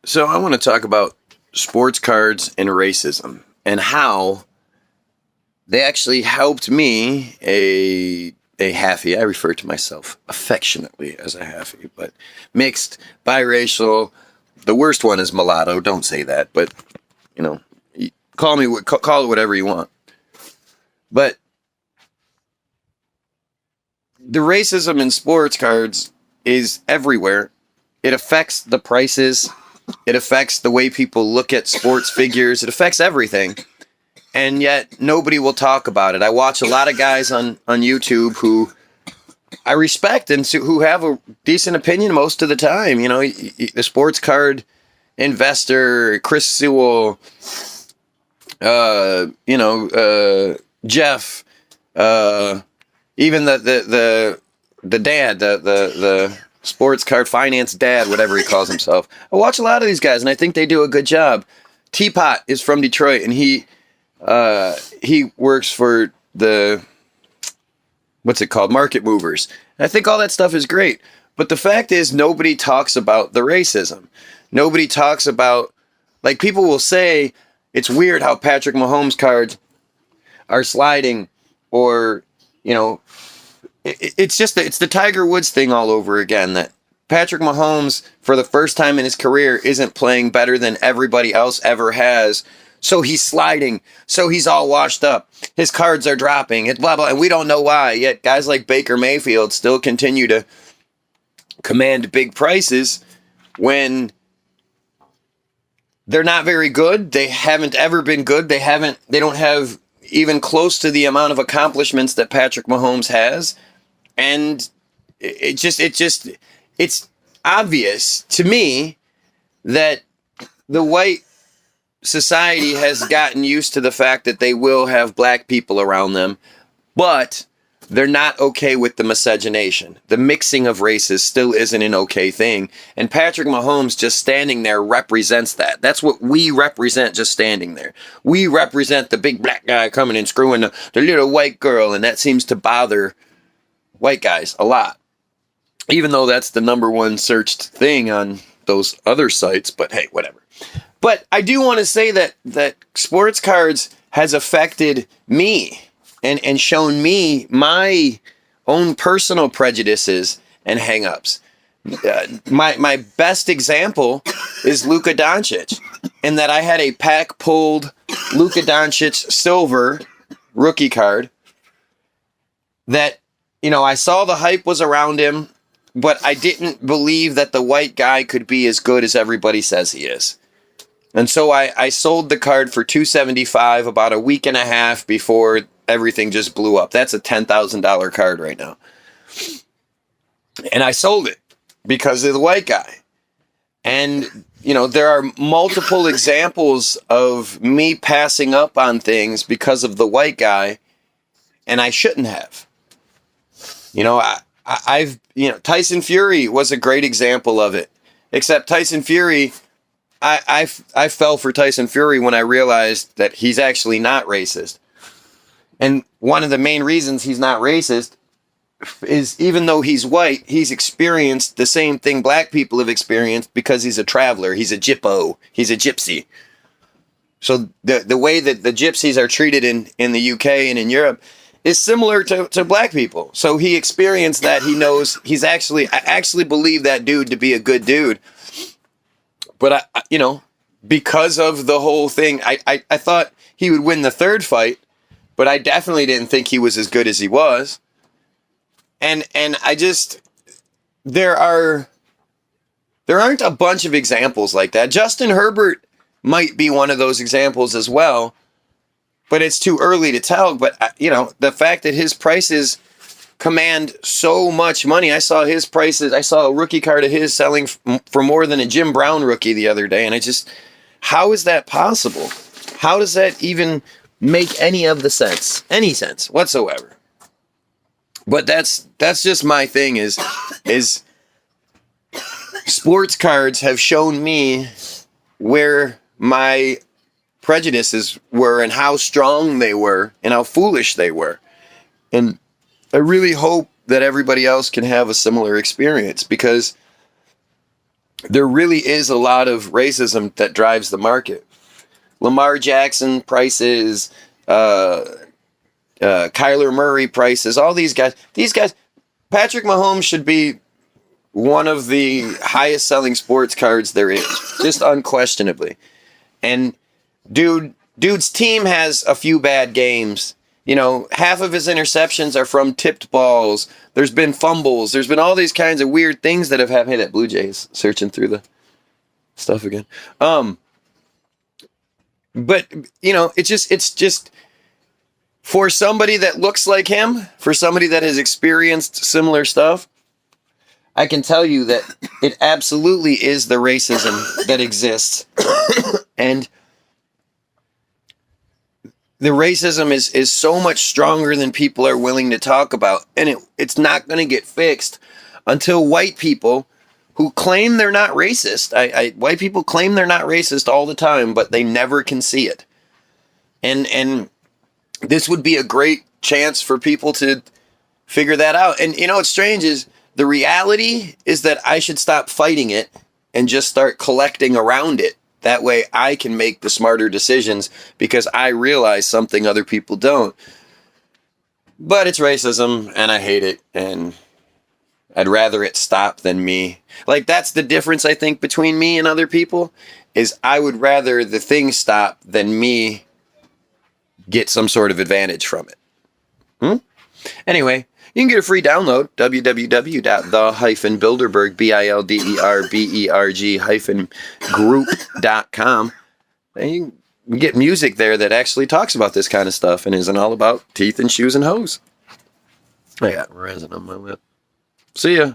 So I want to talk about sports cards and racism and how they actually helped me, a halfie. I refer to myself affectionately as a halfie, but mixed, biracial. The worst one is mulatto. Don't say that, but you know, call it whatever you want. But the racism in sports cards is everywhere. It affects the prices. It affects the way people look at sports figures. It affects everything. And yet nobody will talk about it. I watch a lot of guys on YouTube who I respect and who have a decent opinion most of the time. You know, the sports card investor, Chris Sewell, Jeff, even the dad, the sports card finance dad, whatever he calls himself. I watch a lot of these guys, and I think they do a good job. Teapot is from Detroit, and he works for the, what's it called, Market Movers. And I think all that stuff is great. But the fact is, nobody talks about the racism. Nobody talks about, like, people will say, it's weird how Patrick Mahomes cards are sliding, or, you know, it's the Tiger Woods thing all over again, that Patrick Mahomes, for the first time in his career, isn't playing better than everybody else ever has. So he's sliding. So he's all washed up. His cards are dropping. It's blah, blah. And we don't know why. Yet guys like Baker Mayfield still continue to command big prices when they're not very good. They haven't ever been good. They don't have even close to the amount of accomplishments that Patrick Mahomes has. And it's obvious to me that the white society has gotten used to the fact that they will have black people around them, but they're not okay with the miscegenation. The mixing of races still isn't an okay thing. And Patrick Mahomes just standing there represents that. That's what we represent, just standing there. We represent the big black guy coming and screwing the little white girl, and that seems to bother white guys a lot. Even though that's the number one searched thing on those other sites, but hey, whatever. But I do want to say that sports cards has affected me and shown me my own personal prejudices and hang-ups. My best example is Luka Doncic, in that I had a pack-pulled Luka Doncic silver rookie card that, you know, I saw the hype was around him, but I didn't believe that the white guy could be as good as everybody says he is. And so I sold the card for $275 about a week and a half before everything just blew up. That's a $10,000 card right now. And I sold it because of the white guy. And, you know, there are multiple examples of me passing up on things because of the white guy, and I shouldn't have. You know, Tyson Fury was a great example of it. Except Tyson Fury, I fell for Tyson Fury when I realized that he's actually not racist. And one of the main reasons he's not racist is, even though he's white, he's experienced the same thing black people have experienced because he's a traveler. He's a gyppo. He's a gypsy. So the way that the gypsies are treated in the UK and in Europe is similar to black people. So he experienced that. He knows I actually believe that dude to be a good dude. But because of the whole thing, I thought he would win the third fight, but I definitely didn't think he was as good as he was. And I just, there aren't a bunch of examples like that. Justin Herbert might be one of those examples as well, but it's too early to tell. But the fact that his prices command so much money. I saw his prices. I saw a rookie card of his selling for more than a Jim Brown rookie the other day. And how is that possible? How does that even make any sense whatsoever? But that's just my thing is sports cards have shown me where my prejudices were and how strong they were and how foolish they were. And I really hope that everybody else can have a similar experience, because there really is a lot of racism that drives the market. Lamar Jackson prices, Kyler Murray prices, all these guys. Patrick Mahomes should be one of the highest selling sports cards there is, just unquestionably. And dude's team has a few bad games. You know, half of his interceptions are from tipped balls. There's been fumbles. There's been all these kinds of weird things that have happened. Hey, that Blue Jays searching through the stuff again. But you know, it's just for somebody that looks like him, for somebody that has experienced similar stuff, I can tell you that it absolutely is the racism that exists. And the racism is so much stronger than people are willing to talk about. And it's not going to get fixed until white people who claim they're not racist. White people claim they're not racist all the time, but they never can see it. And this would be a great chance for people to figure that out. And you know what's strange is the reality is that I should stop fighting it and just start collecting around it. That way I can make the smarter decisions because I realize something other people don't. But it's racism and I hate it and I'd rather it stop than me. Like, that's the difference, I think, between me and other people, is I would rather the thing stop than me get some sort of advantage from it. Anyway, you can get a free download, www.the-bilderberg, BILDERBERG-group.com. And you can get music there that actually talks about this kind of stuff and isn't all about teeth and shoes and hose. I got resin on my lip. See ya.